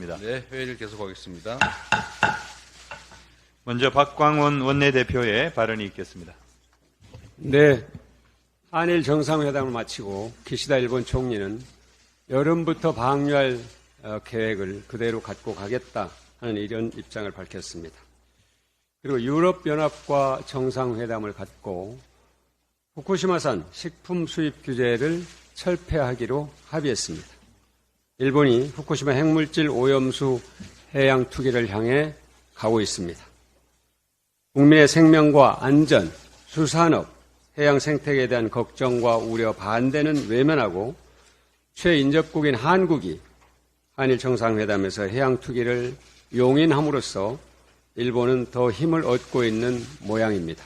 있겠습니다. 네, 회의를 계속하겠습니다. 먼저 박광원 원내대표의 발언이 있겠습니다. 네, 한일 정상회담을 마치고 기시다 일본 총리는 여름부터 방류할 계획을 그대로 갖고 가겠다 하는 이런 입장을 밝혔습니다. 그리고 유럽연합과 정상회담을 갖고 후쿠시마산 식품 수입 규제를 철폐하기로 합의했습니다. 일본이 후쿠시마 핵물질 오염수 해양 투기를 향해 가고 있습니다. 국민의 생명과 안전, 수산업, 해양 생태계에 대한 걱정과 우려, 반대는 외면하고 최인접국인 한국이 한일 정상회담에서 해양 투기를 용인함으로써 일본은 더 힘을 얻고 있는 모양입니다.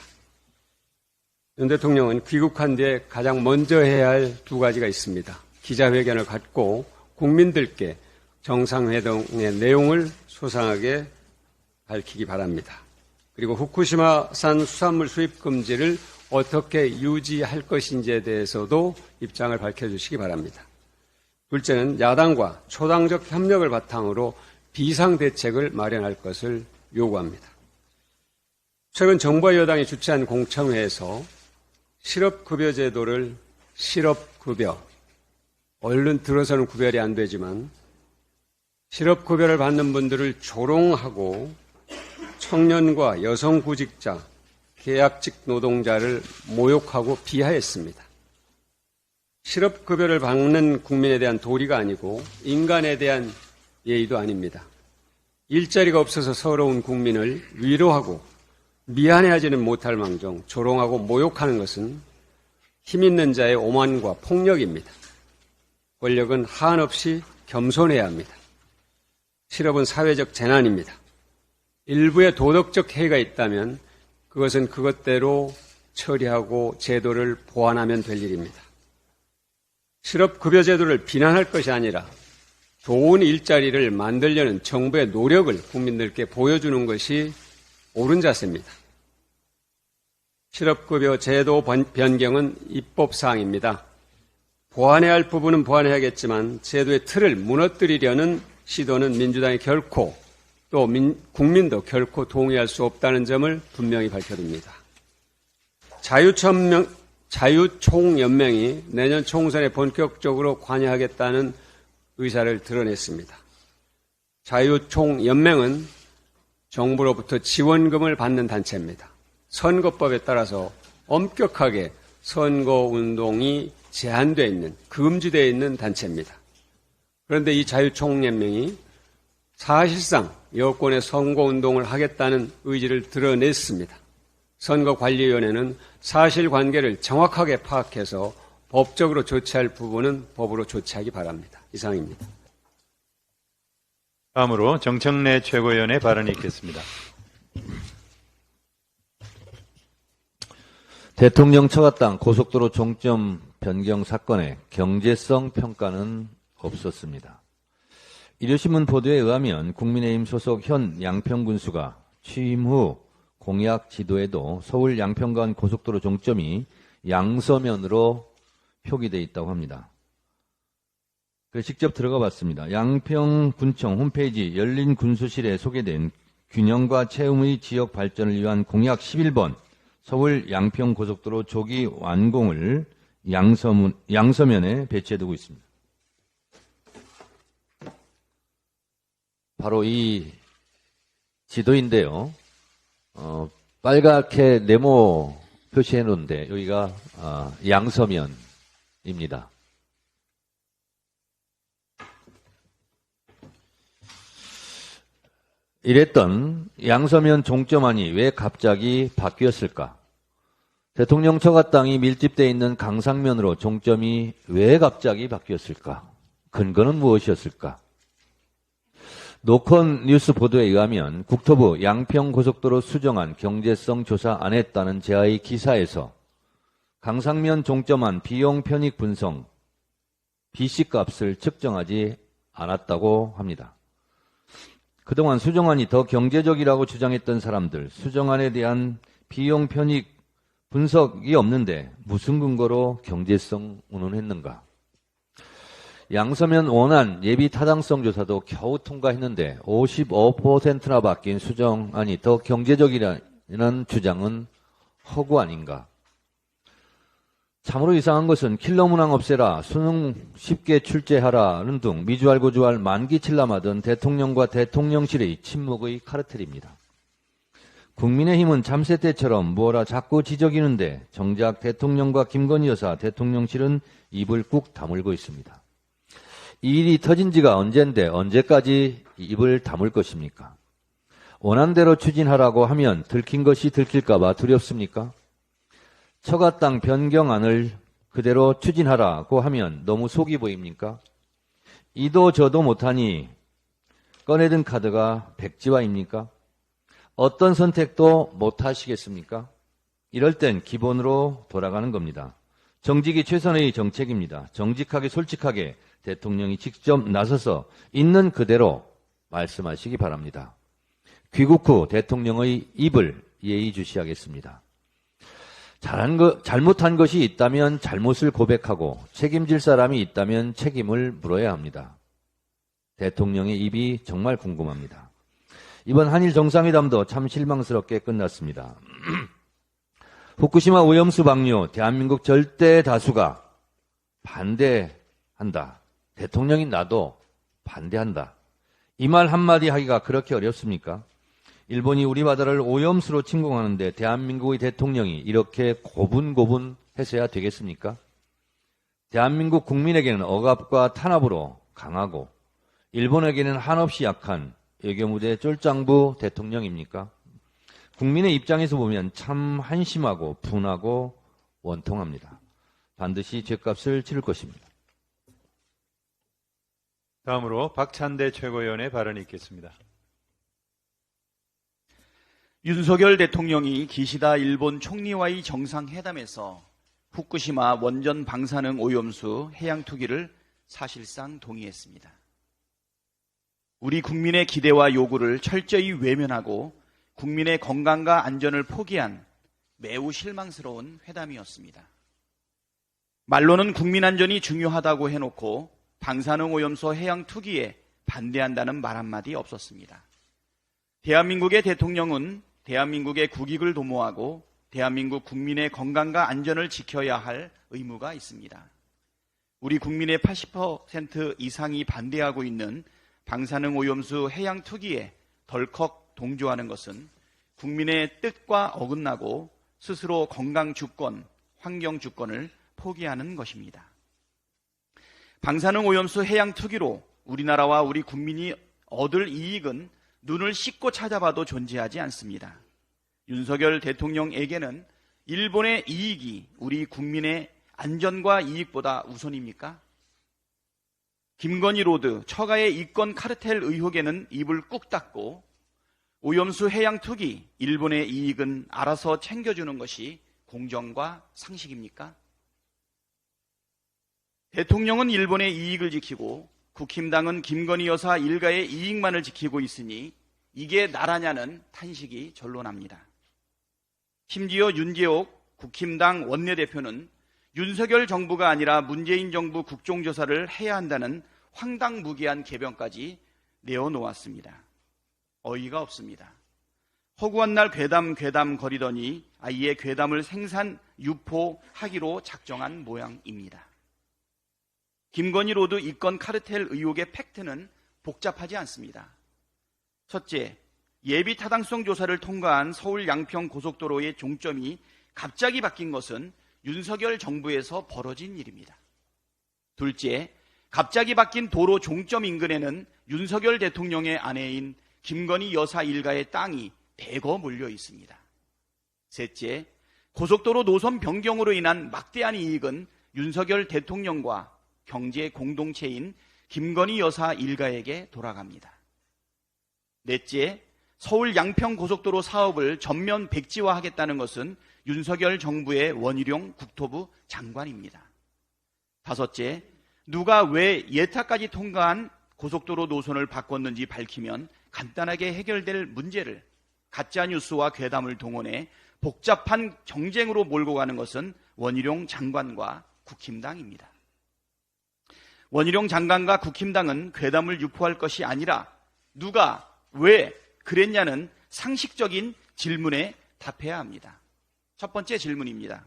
윤 대통령은 귀국한 뒤에 가장 먼저 해야 할 두 가지가 있습니다. 기자회견을 갖고 국민들께 정상회담의 내용을 소상하게 밝히기 바랍니다. 그리고 후쿠시마산 수산물 수입 금지를 어떻게 유지할 것인지에 대해서도 입장을 밝혀주시기 바랍니다. 둘째는 야당과 초당적 협력을 바탕으로 비상대책을 마련할 것을 요구합니다. 최근 정부와 여당이 주최한 공청회에서 실업급여 제도를 실업급여, 얼른 들어서는 구별이 안 되지만 실업급여를 받는 분들을 조롱하고 청년과 여성구직자, 계약직 노동자를 모욕하고 비하했습니다. 실업급여를 받는 국민에 대한 도리가 아니고 인간에 대한 예의도 아닙니다. 일자리가 없어서 서러운 국민을 위로하고 미안해하지는 못할 망정 조롱하고 모욕하는 것은 힘있는 자의 오만과 폭력입니다. 권력은 한없이 겸손해야 합니다. 실업은 사회적 재난입니다. 일부의 도덕적 해이가 있다면 그것은 그것대로 처리하고 제도를 보완하면 될 일입니다. 실업급여 제도를 비난할 것이 아니라 좋은 일자리를 만들려는 정부의 노력을 국민들께 보여주는 것이 옳은 자세입니다. 실업급여 제도 변경은 입법사항입니다. 보완해야 할 부분은 보완해야겠지만 제도의 틀을 무너뜨리려는 시도는 민주당이 결코 또 국민도 결코 동의할 수 없다는 점을 분명히 밝혀둡니다. 자유총연맹이 내년 총선에 본격적으로 관여하겠다는 의사를 드러냈습니다. 자유총연맹은 정부로부터 지원금을 받는 단체입니다. 선거법에 따라서 엄격하게 선거운동이 제한되어 있는, 금지되어 있는 단체입니다. 그런데 이 자유총연맹이 사실상 여권의 선거운동을 하겠다는 의지를 드러냈습니다. 선거관리위원회는 사실관계를 정확하게 파악해서 법적으로 조치할 부분은 법으로 조치하기 바랍니다. 이상입니다. 다음으로 정청래 최고위원의 발언이 있겠습니다. 대통령 처갓당 고속도로 종점 변경 사건의 경제성 평가는 없었습니다. 일요신문 보도에 의하면 국민의힘 소속 현 양평군수가 취임 후 공약 지도에도 서울 양평간 고속도로 종점이 양서면으로 표기되어 있다고 합니다. 그래서 직접 들어가 봤습니다. 양평군청 홈페이지 열린 군수실에 소개된 균형과 체험의 지역 발전을 위한 공약 11번 서울 양평고속도로 조기 완공을 양서면에 배치해두고 있습니다. 바로 이 지도인데요. 빨갛게 네모 표시해 놓은데 여기가 양서면입니다. 이랬던 양서면 종점안이 왜 갑자기 바뀌었을까? 대통령 처갓당이 밀집되어 있는 강상면으로 종점이 왜 갑자기 바뀌었을까? 근거는 무엇이었을까? 노컷 뉴스 보도에 의하면 국토부 양평고속도로 수정안 경제성 조사 안 했다는 제아의 기사에서 강상면 종점안 비용 편익 분석 BC값을 측정하지 않았다고 합니다. 그동안 수정안이 더 경제적이라고 주장했던 사람들, 수정안에 대한 비용 편익 분석이 없는데 무슨 근거로 경제성 운운했는가? 양서면 원안 예비 타당성 조사도 겨우 통과했는데 55%나 바뀐 수정안이 더 경제적이라는 주장은 허구 아닌가? 참으로 이상한 것은 킬러 문항 없애라, 수능 쉽게 출제하라는 등 미주알 고주알 만기칠람하던 대통령과 대통령실의 침묵의 카르텔입니다. 국민의힘은 참새 때처럼 뭐라 자꾸 지적이는데 정작 대통령과 김건희 여사 대통령실은 입을 꾹 다물고 있습니다. 이 일이 터진 지가 언젠데 언제까지 입을 다물 것입니까? 원안대로 추진하라고 하면 들킨 것이 들킬까 봐 두렵습니까? 처가 땅 변경안을 그대로 추진하라고 하면 너무 속이 보입니까? 이도 저도 못하니 꺼내든 카드가 백지화입니까? 어떤 선택도 못하시겠습니까? 이럴 땐 기본으로 돌아가는 겁니다. 정직이 최선의 정책입니다. 정직하게 솔직하게 대통령이 직접 나서서 있는 그대로 말씀하시기 바랍니다. 귀국 후 대통령의 입을 예의주시하겠습니다. 잘못한 것이 있다면 잘못을 고백하고 책임질 사람이 있다면 책임을 물어야 합니다. 대통령의 입이 정말 궁금합니다. 이번 한일 정상회담도 참 실망스럽게 끝났습니다. 후쿠시마 오염수 방류 대한민국 절대 다수가 반대한다. 대통령인 나도 반대한다. 이 말 한마디 하기가 그렇게 어렵습니까? 일본이 우리 바다를 오염수로 침공하는데 대한민국의 대통령이 이렇게 고분고분해서야 되겠습니까? 대한민국 국민에게는 억압과 탄압으로 강하고 일본에게는 한없이 약한 외교무대 쫄짱부 대통령입니까? 국민의 입장에서 보면 참 한심하고 분하고 원통합니다. 반드시 죗값을 치를 것입니다. 다음으로 박찬대 최고위원의 발언이 있겠습니다. 윤석열 대통령이 기시다 일본 총리와의 정상회담에서 후쿠시마 원전 방사능 오염수 해양 투기를 사실상 동의했습니다. 우리 국민의 기대와 요구를 철저히 외면하고 국민의 건강과 안전을 포기한 매우 실망스러운 회담이었습니다. 말로는 국민 안전이 중요하다고 해놓고 방사능 오염수 해양 투기에 반대한다는 말 한마디 없었습니다. 대한민국의 대통령은 대한민국의 국익을 도모하고 대한민국 국민의 건강과 안전을 지켜야 할 의무가 있습니다. 우리 국민의 80% 이상이 반대하고 있는 방사능 오염수 해양 투기에 덜컥 동조하는 것은 국민의 뜻과 어긋나고 스스로 건강 주권, 환경 주권을 포기하는 것입니다. 방사능 오염수 해양 투기로 우리나라와 우리 국민이 얻을 이익은 눈을 씻고 찾아봐도 존재하지 않습니다. 윤석열 대통령에게는 일본의 이익이 우리 국민의 안전과 이익보다 우선입니까? 김건희 로드, 처가의 이권 카르텔 의혹에는 입을 꾹 닫고 오염수 해양 투기, 일본의 이익은 알아서 챙겨주는 것이 공정과 상식입니까? 대통령은 일본의 이익을 지키고 국힘당은 김건희 여사 일가의 이익만을 지키고 있으니 이게 나라냐는 탄식이 절로 납니다. 심지어 윤재옥 국힘당 원내대표는 윤석열 정부가 아니라 문재인 정부 국정조사를 해야 한다는 황당무계한 개변까지 내어놓았습니다. 어이가 없습니다. 허구한 날 괴담 거리더니 아예 괴담을 생산 유포하기로 작정한 모양입니다. 김건희 로드 이권 카르텔 의혹의 팩트는 복잡하지 않습니다. 첫째, 예비 타당성 조사를 통과한 서울 양평 고속도로의 종점이 갑자기 바뀐 것은 윤석열 정부에서 벌어진 일입니다. 둘째, 갑자기 바뀐 도로 종점 인근에는 윤석열 대통령의 아내인 김건희 여사 일가의 땅이 대거 몰려 있습니다. 셋째, 고속도로 노선 변경으로 인한 막대한 이익은 윤석열 대통령과 경제 공동체인 김건희 여사 일가에게 돌아갑니다. 넷째, 서울 양평 고속도로 사업을 전면 백지화하겠다는 것은 윤석열 정부의 원희룡 국토부 장관입니다. 다섯째, 누가 왜 예타까지 통과한 고속도로 노선을 바꿨는지 밝히면 간단하게 해결될 문제를 가짜뉴스와 괴담을 동원해 복잡한 정쟁으로 몰고 가는 것은 원희룡 장관과 국힘당입니다. 원희룡 장관과 국힘당은 괴담을 유포할 것이 아니라 누가 왜 그랬냐는 상식적인 질문에 답해야 합니다. 첫 번째 질문입니다.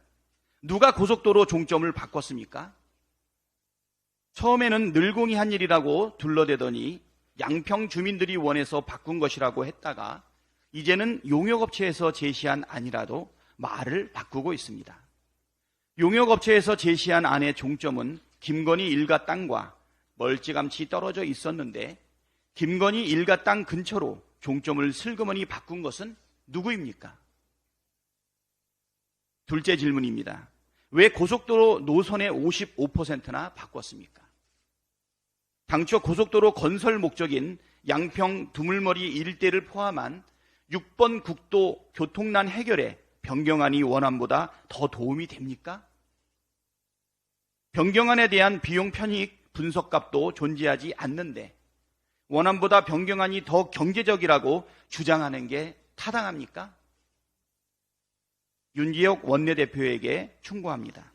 누가 고속도로 종점을 바꿨습니까? 처음에는 늘공이 한 일이라고 둘러대더니 양평 주민들이 원해서 바꾼 것이라고 했다가 이제는 용역업체에서 제시한 안이라도 말을 바꾸고 있습니다. 용역업체에서 제시한 안의 종점은 김건희 일가 땅과 멀찌감치 떨어져 있었는데 김건희 일가 땅 근처로 종점을 슬그머니 바꾼 것은 누구입니까? 둘째 질문입니다. 왜 고속도로 노선의 55%나 바꿨습니까? 당초 고속도로 건설 목적인 양평 두물머리 일대를 포함한 6번 국도 교통난 해결에 변경안이 원안보다 더 도움이 됩니까? 변경안에 대한 비용 편익 분석값도 존재하지 않는데 원안보다 변경안이 더 경제적이라고 주장하는 게 타당합니까? 윤기혁 원내대표에게 충고합니다.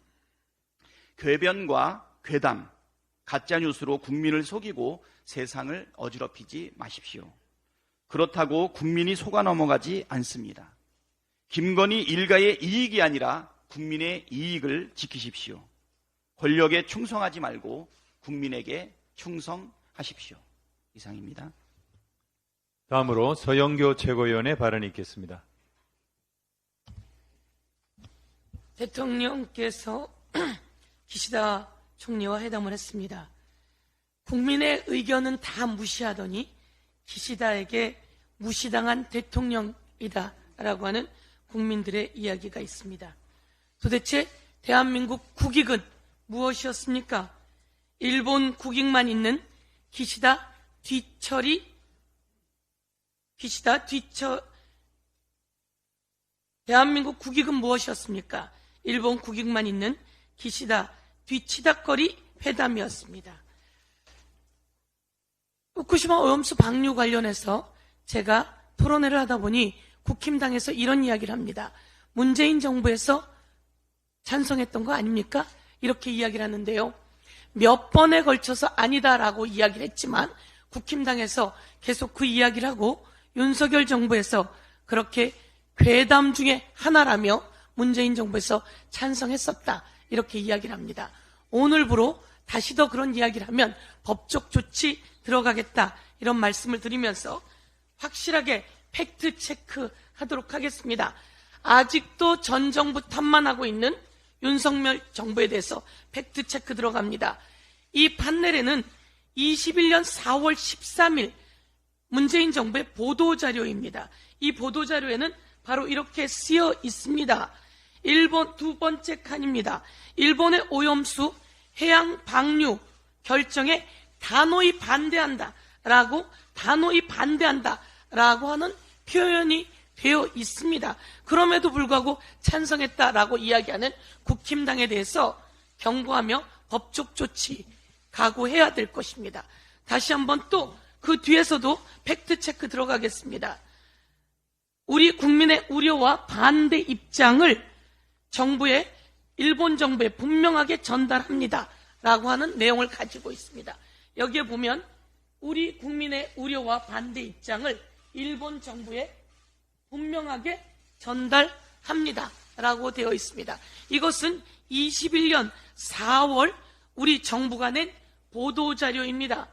궤변과 괴담, 가짜뉴스로 국민을 속이고 세상을 어지럽히지 마십시오. 그렇다고 국민이 속아 넘어가지 않습니다. 김건희 일가의 이익이 아니라 국민의 이익을 지키십시오. 권력에 충성하지 말고 국민에게 충성하십시오. 이상입니다. 다음으로 서영교 최고위원의 발언이 있겠습니다. 대통령께서 기시다 총리와 회담을 했습니다. 국민의 의견은 다 무시하더니 기시다에게 무시당한 대통령이다라고 하는 국민들의 이야기가 있습니다. 도대체 대한민국 국익은 무엇이었습니까? 일본 국익만 있는 기시다 대한민국 국익은 무엇이었습니까? 일본 국익만 있는 기시다 뒤치다거리 회담이었습니다. 후쿠시마 오염수 방류 관련해서 제가 토론회를 하다 보니 국힘당에서 이런 이야기를 합니다. 문재인 정부에서 찬성했던 거 아닙니까? 이렇게 이야기를 하는데요. 몇 번에 걸쳐서 아니다라고 이야기를 했지만 국힘당에서 계속 그 이야기를 하고 윤석열 정부에서 그렇게 괴담 중에 하나라며 문재인 정부에서 찬성했었다. 이렇게 이야기를 합니다. 오늘부로 다시 더 그런 이야기를 하면 법적 조치 들어가겠다. 이런 말씀을 드리면서 확실하게 팩트 체크 하도록 하겠습니다. 아직도 전 정부 탓만 하고 있는 윤석열 정부에 대해서 팩트 체크 들어갑니다. 이 판넬에는 21년 4월 13일 문재인 정부의 보도자료입니다. 이 보도자료에는 바로 이렇게 쓰여 있습니다. 일본 두 번째 칸입니다. 일본의 오염수 해양 방류 결정에 단호히 반대한다라고 하는 표현이 되어 있습니다. 그럼에도 불구하고 찬성했다라고 이야기하는 국힘당에 대해서 경고하며 법적 조치 각오해야 될 것입니다. 다시 한번 또 그 뒤에서도 팩트체크 들어가겠습니다. 우리 국민의 우려와 반대 입장을 일본 정부에 분명하게 전달합니다. 라고 하는 내용을 가지고 있습니다. 여기에 보면 우리 국민의 우려와 반대 입장을 일본 정부에 분명하게 전달합니다. 라고 되어 있습니다. 이것은 21년 4월 우리 정부가 낸 보도자료입니다.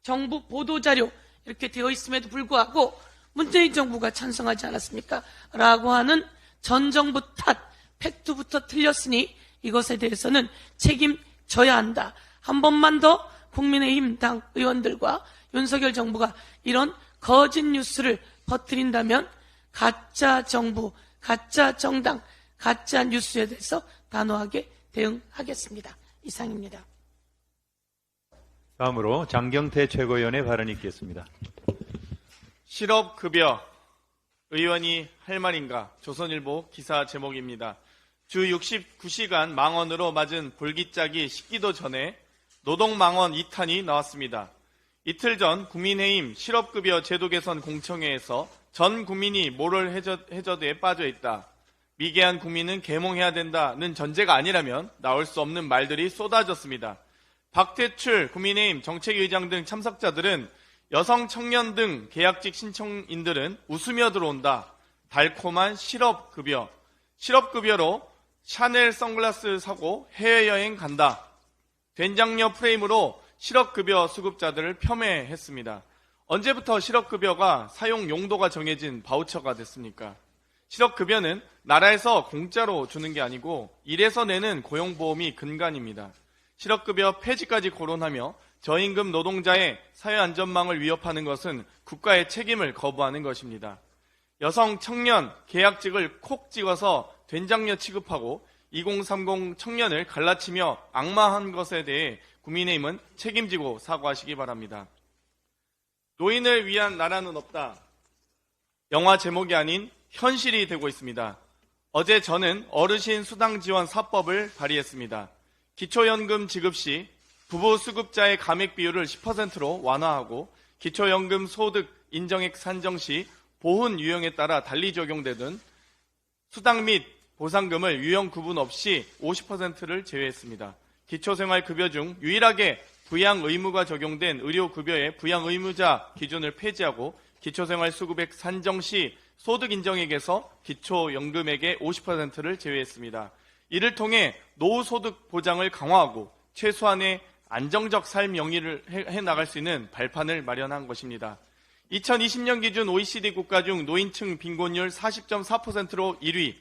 정부 보도자료 이렇게 되어 있음에도 불구하고 문재인 정부가 찬성하지 않았습니까? 라고 하는 전 정부 탓, 팩트부터 틀렸으니 이것에 대해서는 책임져야 한다. 한 번만 더 국민의힘 당 의원들과 윤석열 정부가 이런 거짓 뉴스를 퍼뜨린다면 가짜 정부, 가짜 정당, 가짜 뉴스에 대해서 단호하게 대응하겠습니다. 이상입니다. 다음으로 장경태 최고위원의 발언이 있겠습니다. 실업급여 의원이 할 말인가? 조선일보 기사 제목입니다. 주 69시간 망언으로 맞은 볼기짝이 식기도 전에 노동망언 2탄이 나왔습니다. 이틀 전 국민의힘 실업급여 제도 개선 공청회에서 전 국민이 모럴 해저드에 빠져 있다. 미개한 국민은 계몽해야 된다는 전제가 아니라면 나올 수 없는 말들이 쏟아졌습니다. 박태출 국민의힘 정책위의장 등 참석자들은 여성 청년 등 계약직 신청인들은 웃으며 들어온다. 달콤한 실업급여. 실업급여로 샤넬 선글라스 사고 해외여행 간다. 된장녀 프레임으로 실업급여 수급자들을 폄훼했습니다. 언제부터 실업급여가 사용 용도가 정해진 바우처가 됐습니까? 실업급여는 나라에서 공짜로 주는 게 아니고 일해서 내는 고용보험이 근간입니다. 실업급여 폐지까지 거론하며 저임금 노동자의 사회안전망을 위협하는 것은 국가의 책임을 거부하는 것입니다. 여성 청년 계약직을 콕 찍어서 된장녀 취급하고 2030 청년을 갈라치며 악마한 것에 대해 국민의힘은 책임지고 사과하시기 바랍니다. 노인을 위한 나라는 없다. 영화 제목이 아닌 현실이 되고 있습니다. 어제 저는 어르신 수당 지원 4법을 발의했습니다. 기초연금 지급 시 부부 수급자의 감액 비율을 10%로 완화하고 기초연금 소득 인정액 산정 시 보훈 유형에 따라 달리 적용되던 수당 및 보상금을 유형 구분 없이 50%를 제외했습니다. 기초생활급여 중 유일하게 부양 의무가 적용된 의료급여의 부양 의무자 기준을 폐지하고 기초생활수급액 산정 시 소득 인정액에서 기초연금액의 50%를 제외했습니다. 이를 통해 노후소득 보장을 강화하고 최소한의 안정적 삶 영위를 해나갈 수 있는 발판을 마련한 것입니다. 2020년 기준 OECD 국가 중 노인층 빈곤율 40.4%로 1위,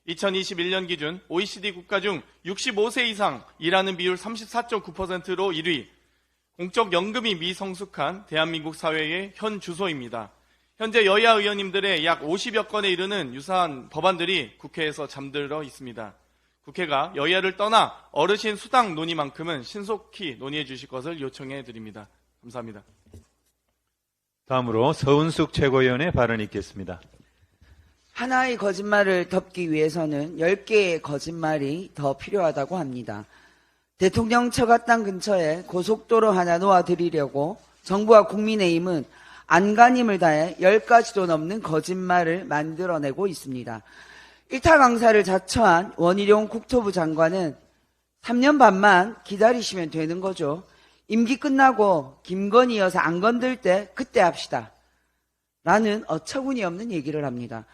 2021년 기준 OECD 국가 중 65세 이상 일하는 비율 34.9%로 1위, 공적연금이 미성숙한 대한민국 사회의 현 주소입니다. 현재 여야 의원님들의 약 50여 건에 이르는 유사한 법안들이 국회에서 잠들어 있습니다. 국회가 여야를 떠나 어르신 수당 논의만큼은 신속히 논의해 주실 것을 요청해 드립니다. 감사합니다. 다음으로 서은숙 최고위원의 발언이 있겠습니다. 하나의 거짓말을 덮기 위해서는 10개의 거짓말이 더 필요하다고 합니다. 대통령 처갓당 근처에 고속도로 하나 놓아드리려고 정부와 국민의힘은 안간힘을 다해 10가지도 넘는 거짓말을 만들어내고 있습니다. 일타 강사를 자처한 원희룡 국토부 장관은 3년 반만 기다리시면 되는 거죠. 임기 끝나고 김건희 여사 안 건들 때 그때 합시다. 라는 어처구니 없는 얘기를 합니다.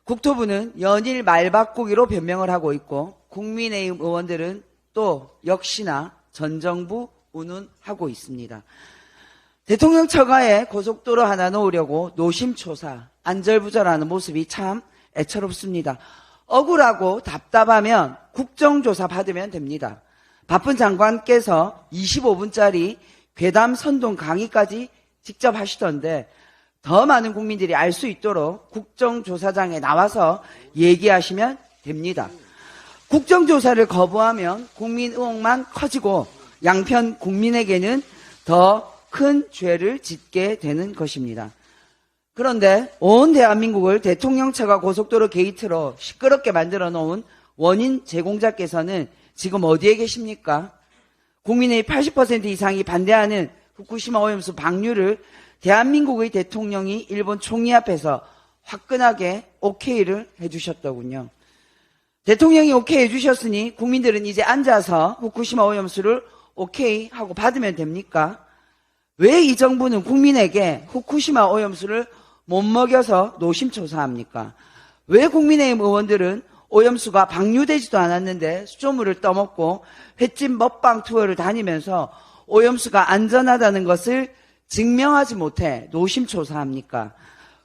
국토부는 연일 말바꾸기로 변명을 하고 있고 국민의힘 의원들은 또 역시나 전 정부 운운하고 있습니다. 대통령 처가에 고속도로 하나 놓으려고 노심초사, 안절부절하는 모습이 참 애처롭습니다. 억울하고 답답하면 국정조사 받으면 됩니다. 바쁜 장관께서 25분짜리 괴담 선동 강의까지 직접 하시던데 더 많은 국민들이 알 수 있도록 국정조사장에 나와서 얘기하시면 됩니다. 국정조사를 거부하면 국민 의혹만 커지고 양편 국민에게는 더 큰 죄를 짓게 되는 것입니다. 그런데 온 대한민국을 대통령 처가 고속도로 게이트로 시끄럽게 만들어 놓은 원인 제공자께서는 지금 어디에 계십니까? 국민의 80% 이상이 반대하는 후쿠시마 오염수 방류를 대한민국의 대통령이 일본 총리 앞에서 화끈하게 오케이를 해주셨더군요. 대통령이 오케이 해주셨으니 국민들은 이제 앉아서 후쿠시마 오염수를 오케이 하고 받으면 됩니까? 왜 이 정부는 국민에게 후쿠시마 오염수를 못 먹여서 노심초사합니까? 왜 국민의힘 의원들은 오염수가 방류되지도 않았는데 수조물을 떠먹고 횟집 먹방 투어를 다니면서 오염수가 안전하다는 것을 증명하지 못해 노심초사합니까?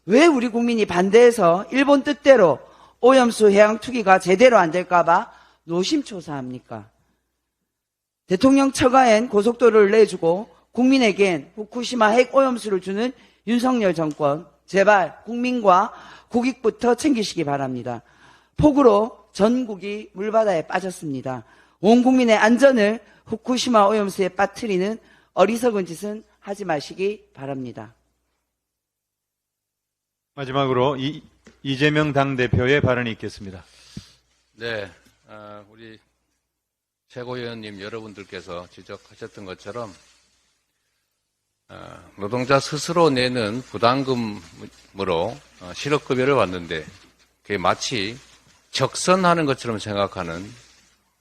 왜 우리 국민이 반대해서 일본 뜻대로 오염수 해양 투기가 제대로 안 될까봐 노심초사합니까? 대통령 처가엔 고속도로를 내주고 국민에겐 후쿠시마 핵 오염수를 주는 윤석열 정권, 제발 국민과 국익부터 챙기시기 바랍니다. 폭우로 전국이 물바다에 빠졌습니다. 온 국민의 안전을 후쿠시마 오염수에 빠뜨리는 어리석은 짓은 하지 마시기 바랍니다. 마지막으로 이재명 당대표의 발언이 있겠습니다. 네, 우리 최고위원님 여러분들께서 지적하셨던 것처럼 노동자 스스로 내는 부담금으로 실업급여를 받는데 그게 마치 적선하는 것처럼 생각하는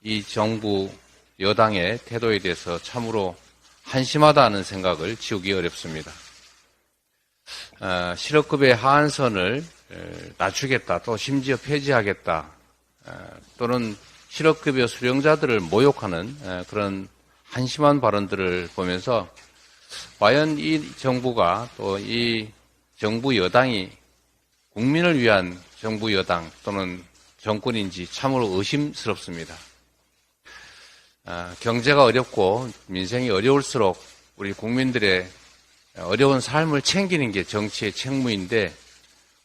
이 정부의 여당의 태도에 대해서 참으로 한심하다는 생각을 지우기 어렵습니다. 실업급여 하한선을 낮추겠다, 또 심지어 폐지하겠다, 또는 실업급여 수령자들을 모욕하는 그런 한심한 발언들을 보면서 과연 이 정부가 또 이 정부 여당이 국민을 위한 정부 여당 또는 정권인지 참으로 의심스럽습니다. 경제가 어렵고 민생이 어려울수록 우리 국민들의 어려운 삶을 챙기는 게 정치의 책무인데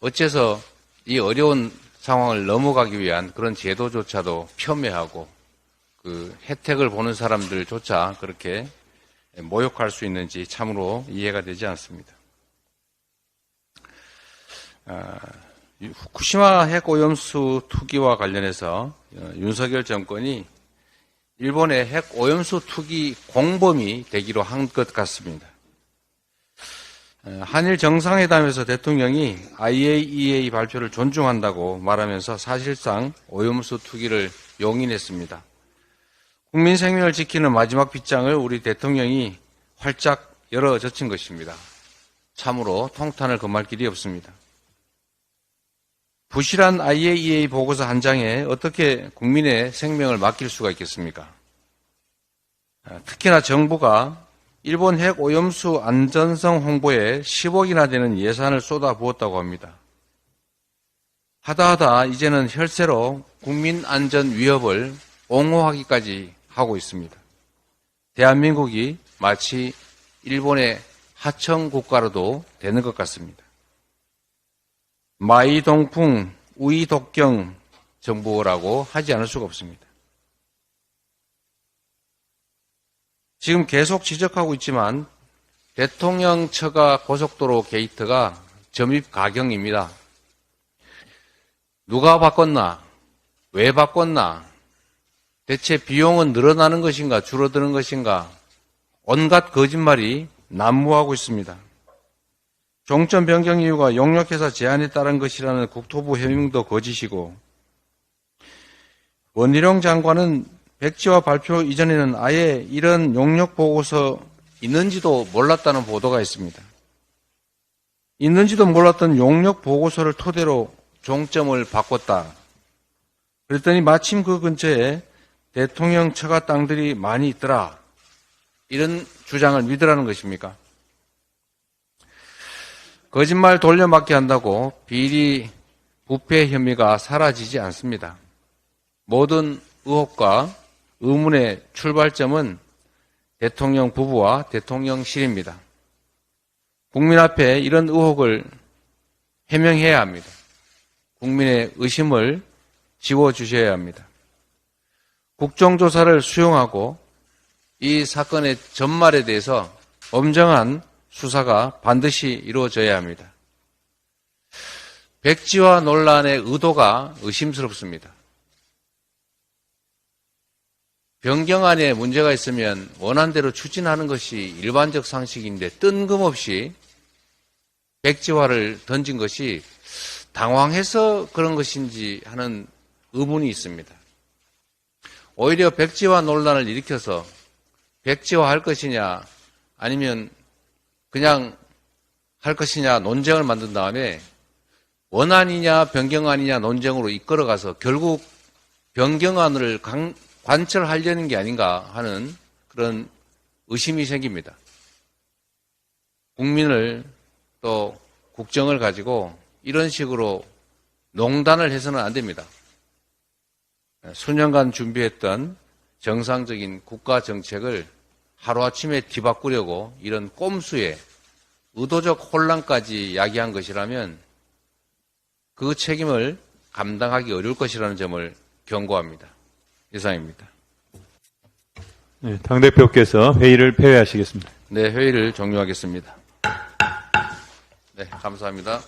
어째서 이 어려운 상황을 넘어가기 위한 그런 제도조차도 폄훼하고 그 혜택을 보는 사람들조차 그렇게 모욕할 수 있는지 참으로 이해가 되지 않습니다. 후쿠시마 핵오염수 투기와 관련해서 윤석열 정권이 일본의 핵오염수 투기 공범이 되기로 한 것 같습니다. 한일 정상회담에서 대통령이 IAEA 발표를 존중한다고 말하면서 사실상 오염수 투기를 용인했습니다. 국민 생명을 지키는 마지막 빗장을 우리 대통령이 활짝 열어젖힌 것입니다. 참으로 통탄을 금할 길이 없습니다. 부실한 IAEA 보고서 한 장에 어떻게 국민의 생명을 맡길 수가 있겠습니까? 특히나 정부가 일본 핵 오염수 안전성 홍보에 10억이나 되는 예산을 쏟아부었다고 합니다. 하다하다 이제는 혈세로 국민 안전 위협을 옹호하기까지 하고 있습니다. 대한민국이 마치 일본의 하청 국가로도 되는 것 같습니다. 마이동풍, 우이독경 정부라고 하지 않을 수가 없습니다. 지금 계속 지적하고 있지만 대통령 처가 고속도로 게이트가 점입 가경입니다. 누가 바꿨나? 왜 바꿨나? 대체 비용은 늘어나는 것인가? 줄어드는 것인가? 온갖 거짓말이 난무하고 있습니다. 종점 변경 이유가 용역회사 제안에 따른 것이라는 국토부 해명도 거짓이고 원희룡 장관은 백지화 발표 이전에는 아예 이런 용역 보고서 있는지도 몰랐다는 보도가 있습니다. 있는지도 몰랐던 용역 보고서를 토대로 종점을 바꿨다. 그랬더니 마침 그 근처에 대통령 처가 땅들이 많이 있더라. 이런 주장을 믿으라는 것입니까? 거짓말 돌려막기 한다고 비리 부패 혐의가 사라지지 않습니다. 모든 의혹과 의문의 출발점은 대통령 부부와 대통령실입니다. 국민 앞에 이런 의혹을 해명해야 합니다. 국민의 의심을 지워주셔야 합니다. 국정조사를 수용하고 이 사건의 전말에 대해서 엄정한 수사가 반드시 이루어져야 합니다. 백지화 논란의 의도가 의심스럽습니다. 변경안에 문제가 있으면 원안대로 추진하는 것이 일반적 상식인데 뜬금없이 백지화를 던진 것이 당황해서 그런 것인지 하는 의문이 있습니다. 오히려 백지화 논란을 일으켜서 백지화할 것이냐 아니면 그냥 할 것이냐 논쟁을 만든 다음에 원안이냐 변경안이냐 논쟁으로 이끌어가서 결국 변경안을 관철하려는 게 아닌가 하는 그런 의심이 생깁니다. 국민을 또 국정을 가지고 이런 식으로 농단을 해서는 안 됩니다. 수년간 준비했던 정상적인 국가 정책을 하루아침에 뒤바꾸려고 이런 꼼수에 의도적 혼란까지 야기한 것이라면 그 책임을 감당하기 어려울 것이라는 점을 경고합니다. 이상입니다. 네, 당대표께서 회의를 폐회하시겠습니다. 네, 회의를 종료하겠습니다. 네, 감사합니다.